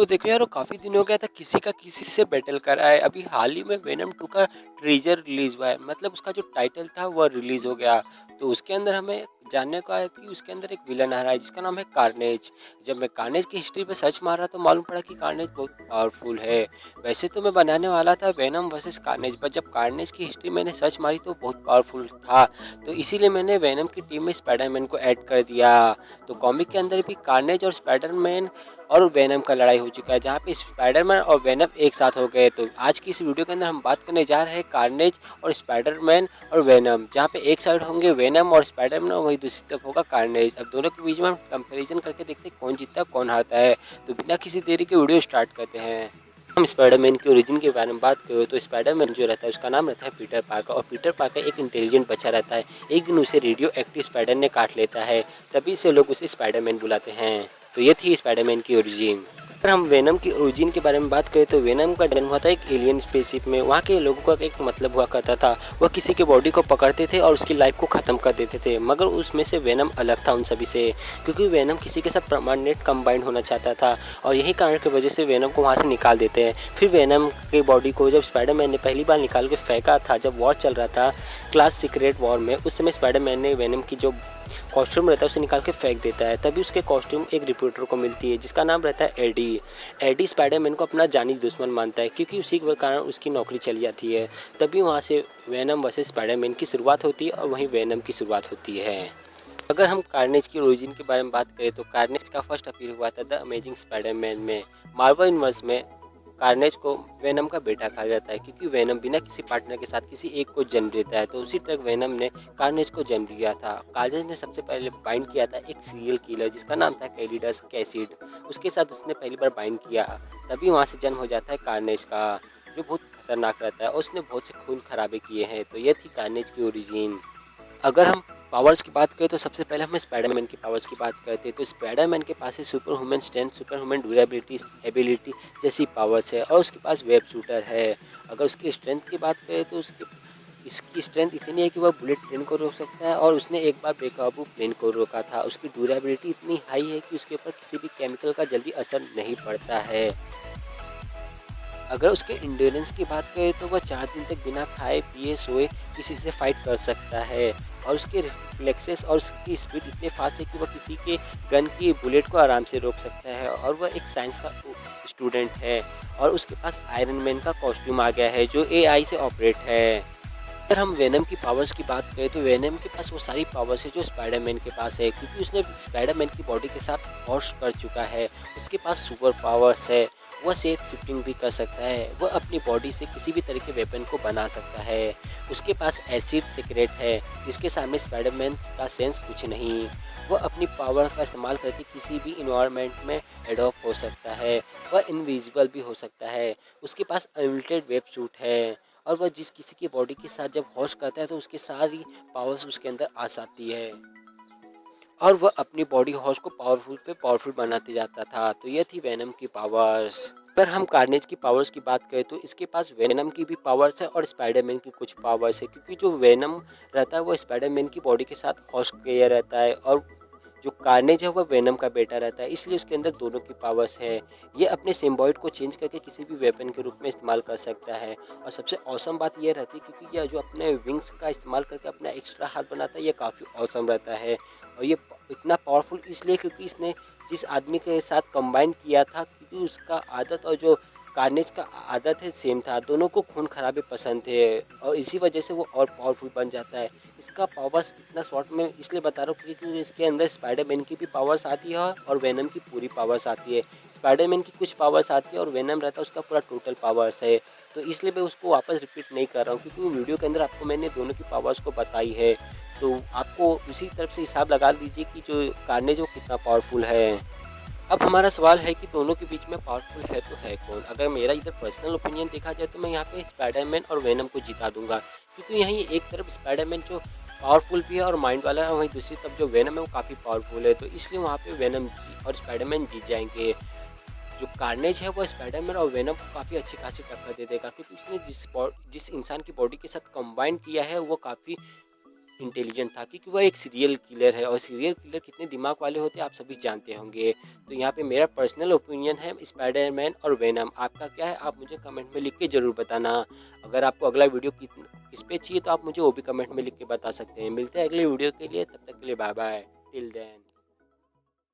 तो देखो यार, वो काफ़ी दिन हो गया था किसी का किसी से बैटल करा है। अभी हाल ही में वेनम 2 का ट्रेजर रिलीज़ हुआ है, मतलब उसका जो टाइटल था वो रिलीज़ हो गया। तो उसके अंदर हमें जानने को आया कि उसके अंदर एक विलन आ रहा है जिसका नाम है कार्नेज। जब मैं कार्नेज की हिस्ट्री पे सर्च मारा तो मालूम पड़ा कि कार्नेज बहुत पावरफुल है। वैसे तो मैं बनाने वाला था वेनम वर्सेस कार्नेज, पर जब कार्नेज की हिस्ट्री मैंने सर्च मारी तो बहुत पावरफुल था। तो इसीलिए मैंने वेनम की टीम में स्पाइडरमैन को ऐड कर दिया। तो कॉमिक के अंदर भी कार्नेज और स्पाइडरमैन और वेनम का लड़ाई हो चुका है, जहाँ पे स्पाइडरमैन और वेनम एक साथ हो गए। तो आज की इस वीडियो के अंदर हम बात करने जा रहे हैं कार्नेज और स्पाइडरमैन और वेनम, जहाँ पे एक साइड होंगे वेनम और स्पाइडरमैन और वही दूसरी तरफ होगा कार्नेज। अब दोनों के बीच में हम कंपैरिजन करके देखते हैं कौन जीतता है कौन हारता है। तो बिना किसी देरी के वीडियो स्टार्ट करते हैं। हम स्पाइडरमैन की ओरिजिन के बारे में बात करें तो स्पाइडरमैन जो रहता है उसका नाम रहता है पीटर पार्कर, और पीटर पार्कर एक इंटेलिजेंट बच्चा रहता है। एक दिन उसे रेडियो एक्टिव स्पाइडर ने काट लेता है, तभी से लोग उसे स्पाइडरमैन बुलाते हैं। तो ये थी स्पाइडरमैन की ओरिजिन। अगर हम वेनम की ओरिजिन के बारे में बात करें तो वेनम का जन्म हुआ था एक एलियन स्पेसशिप में। वहाँ के लोगों का एक मतलब हुआ करता था, वह किसी के बॉडी को पकड़ते थे और उसकी लाइफ को ख़त्म कर देते थे, मगर उसमें से वेनम अलग था उन सभी से, क्योंकि वेनम किसी के साथ परमानेंट कंबाइंड होना चाहता था और यही कारण की वजह से वेनम को वहाँ से निकाल देते हैं। फिर वेनम की बॉडी को जब स्पाइडरमैन ने पहली बार निकाल के फेंका था, जब वॉर चल रहा था क्लास सीक्रेट वॉर में, उस समय स्पाइडरमैन ने वेनम की जो कॉस्ट्यूम रहता है उसे निकाल के फेंक देता है। तभी उसके कॉस्ट्यूम एक रिपोर्टर को मिलती है जिसका नाम रहता है एडी। एडी स्पाइडरमैन को अपना जानी दुश्मन मानता है, क्योंकि उसी के कारण उसकी नौकरी चली जाती है। तभी वहाँ से वेनम वर्सेस स्पाइडरमैन की शुरुआत होती है और वहीं वेनम की शुरुआत होती है। अगर हम कार्नेज की ओरिजिन के बारे में बात करें तो कार्नेज का फर्स्ट अपीयर हुआ था द अमेजिंग स्पाइडरमैन में। मार्वल यूनिवर्स में कार्नेज को वेनम का बेटा कहा जाता है, क्योंकि वेनम बिना किसी पार्टनर के साथ किसी एक को जन्म देता है। तो उसी तरह वेनम ने कार्नेज को जन्म दिया था। कार्नेज ने सबसे पहले बाइंड किया था एक सीरियल किलर जिसका नाम था कैलिडस कैसिड, उसके साथ उसने पहली बार बाइंड किया। तभी वहाँ से जन्म हो जाता है कार्नेज का, जो बहुत खतरनाक रहता है और उसने बहुत से खून खराबे किए हैं। तो ये थी कार्नेज की ओरिजिन। अगर हम पावर्स की बात करें तो सबसे पहले हम स्पाइडरमैन की पावर्स की बात करते हैं। तो स्पाइडरमैन के पास है super human strength, super human durability, ability जैसी पावर्स है, और उसके पास वेब शूटर है। अगर उसकी स्ट्रेंथ की बात करें तो इसकी स्ट्रेंथ इतनी है कि वह बुलेट ट्रेन को रोक सकता है, और उसने एक बार बेकाबू प्लेन को रोका था। उसकी ड्यूरेबिलिटी इतनी हाई है कि उसके ऊपर किसी भी केमिकल का जल्दी असर नहीं पड़ता है। अगर उसके इंड्योरेंस की बात करें तो वह 4 दिन तक बिना खाए पिए सोए किसी से फाइट कर सकता है, और उसके रिफ्लेक्सेस और उसकी स्पीड इतने फास्ट है कि वह किसी के गन की बुलेट को आराम से रोक सकता है। और वह एक साइंस का स्टूडेंट है, और उसके पास आयरन मैन का कॉस्ट्यूम आ गया है जो एआई से ऑपरेट है। अगर हम वेनम की पावर्स की बात करें तो वेनम के पास वो सारी पावर्स है जो स्पाइडरमैन के पास है, क्योंकि उसने स्पाइडरमैन की बॉडी के साथ वॉश कर चुका है। उसके पास सुपर पावर्स है, वह सेफ शिफ्टिंग भी कर सकता है, वह अपनी बॉडी से किसी भी तरह के वेपन को बना सकता है। उसके पास एसिड सीक्रेट है जिसके सामने स्पाइडरमैन का सेंस कुछ नहीं। वह अपनी पावर का इस्तेमाल करके किसी भी इन्वायरमेंट में एडॉप्ट हो सकता है। वह इनविजिबल भी हो सकता है। उसके पास अनलिमिटेड वेब सूट है, और वह जिस किसी की बॉडी के साथ जब वॉश करता है तो उसकी सारी पावर्स उसके अंदर आ जाती है, और वह अपनी बॉडी हॉर्स को पावरफुल पे पावरफुल बनाते जाता था। तो यह थी वेनम की पावर्स। अगर हम कार्नेज की पावर्स की बात करें तो इसके पास वेनम की भी पावर्स है और स्पाइडरमैन की कुछ पावर्स है, क्योंकि जो वेनम रहता है वो स्पाइडरमैन की बॉडी के साथ हॉर्स किया रहता है, और जो कार्नेज है वह वेनम का बेटा रहता है, इसलिए उसके अंदर दोनों की पावर्स है। ये अपने सिम्बॉइड को चेंज करके किसी भी वेपन के रूप में इस्तेमाल कर सकता है। और सबसे औसम बात यह रहती है क्योंकि यह जो अपने विंग्स का इस्तेमाल करके अपना एक्स्ट्रा हाथ बनाता है, ये काफ़ी औसम रहता है। और ये इतना पावरफुल इसलिए क्योंकि इसने जिस आदमी के साथ कंबाइन किया था, क्योंकि उसका आदत और जो कार्नेज का आदत है सेम था, दोनों को खून खराबे पसंद थे, और इसी वजह से वो और पावरफुल बन जाता है। इसका पावर्स इतना शॉर्ट में इसलिए बता रहा हूँ क्योंकि इसके अंदर स्पाइडरमैन की भी पावर्स आती है और वेनम की पूरी पावर्स आती है। स्पाइडरमैन की कुछ पावर्स आती है और वेनम रहता है उसका पूरा टोटल पावर्स है। तो इसलिए मैं उसको वापस रिपीट नहीं कर रहा हूँ, क्योंकि वो वीडियो के अंदर आपको मैंने दोनों की पावर्स को बताई है। तो आपको उसी तरफ से हिसाब लगा लीजिए कि जो कार्नेज वो कितना पावरफुल है। अब हमारा सवाल है कि दोनों के बीच में पावरफुल है तो है कौन। अगर मेरा इधर पर्सनल ओपिनियन देखा जाए तो मैं यहाँ पे स्पाइडरमैन और वेनम को जिता दूंगा, क्योंकि यहीं एक तरफ स्पाइडरमैन जो पावरफुल भी है और माइंड वाला है, वहीं दूसरी तरफ जो वेनम है वो काफ़ी पावरफुल है। तो इसलिए वहाँ पे वेनम और स्पाइडरमैन जीत जाएंगे। जो कार्नेज है वो स्पाइडरमैन और वेनम को काफ़ी अच्छी खासी टक्कर दे देगा, क्योंकि उसने जिस इंसान की बॉडी के साथ कंबाइन किया है वो काफ़ी इंटेलिजेंट था, क्योंकि वह एक सीरियल किलर है और सीरियल किलर कितने दिमाग वाले होते हैं आप सभी जानते होंगे। तो यहाँ पे मेरा पर्सनल ओपिनियन है स्पाइडरमैन और वेनम। आपका क्या है आप मुझे कमेंट में लिख के ज़रूर बताना। अगर आपको अगला वीडियो किस पे चाहिए तो आप मुझे वो भी कमेंट में लिख के बता सकते हैं। मिलते हैं अगले वीडियो के लिए, तब तक के लिए बाय बाय, टिल देन।